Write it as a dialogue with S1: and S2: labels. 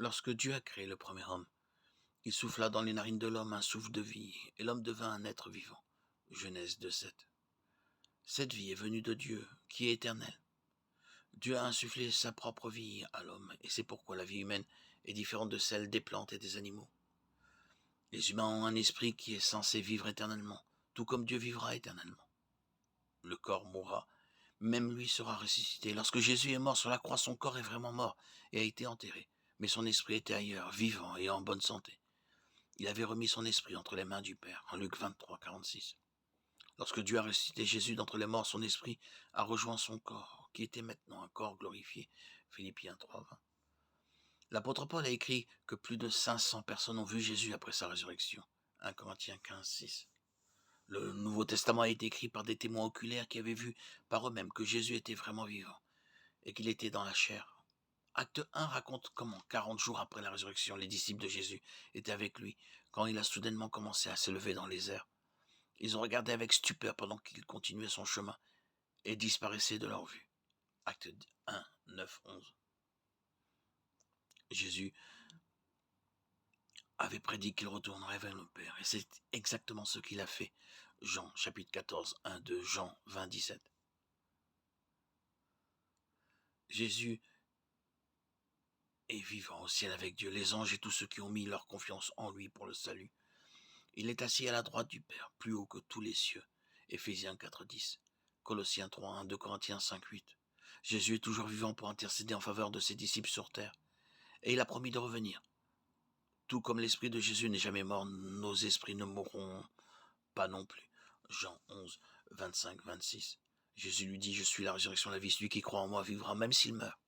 S1: Lorsque Dieu a créé le premier homme, il souffla dans les narines de l'homme un souffle de vie, et l'homme devint un être vivant. Genèse 2:7. Cette vie est venue de Dieu, qui est éternel. Dieu a insufflé sa propre vie à l'homme, et c'est pourquoi la vie humaine est différente de celle des plantes et des animaux. Les humains ont un esprit qui est censé vivre éternellement, tout comme Dieu vivra éternellement. Le corps mourra, même lui sera ressuscité. Lorsque Jésus est mort sur la croix, son corps est vraiment mort et a été enterré, mais son esprit était ailleurs, vivant et en bonne santé. Il avait remis son esprit entre les mains du Père, en Luc 23:46. Lorsque Dieu a ressuscité Jésus d'entre les morts, son esprit a rejoint son corps, qui était maintenant un corps glorifié. Philippiens 3:20. L'apôtre Paul a écrit que plus de 500 personnes ont vu Jésus après sa résurrection. 1 Corinthiens 15:6. Le Nouveau Testament a été écrit par des témoins oculaires qui avaient vu par eux-mêmes que Jésus était vraiment vivant et qu'il était dans la chair. Acte 1 raconte comment, 40 jours après la résurrection, les disciples de Jésus étaient avec lui quand il a soudainement commencé à s'élever dans les airs. Ils ont regardé avec stupeur pendant qu'il continuait son chemin et disparaissait de leur vue. Acte 1, 9, 11. Jésus avait prédit qu'il retournerait vers le Père, et c'est exactement ce qu'il a fait. Jean, chapitre 14, 1, 2, Jean 20, 17. Jésus est vivant au ciel avec Dieu, les anges et tous ceux qui ont mis leur confiance en lui pour le salut. Il est assis à la droite du Père, plus haut que tous les cieux. Éphésiens 4, 10. Colossiens 3, 1, 2 Corinthiens 5, 8. Jésus est toujours vivant pour intercéder en faveur de ses disciples sur terre. Et il a promis de revenir. Tout comme l'esprit de Jésus n'est jamais mort, nos esprits ne mourront pas non plus. Jean 11, 25, 26. Jésus lui dit, je suis la résurrection, la vie, celui qui croit en moi vivra même s'il meurt.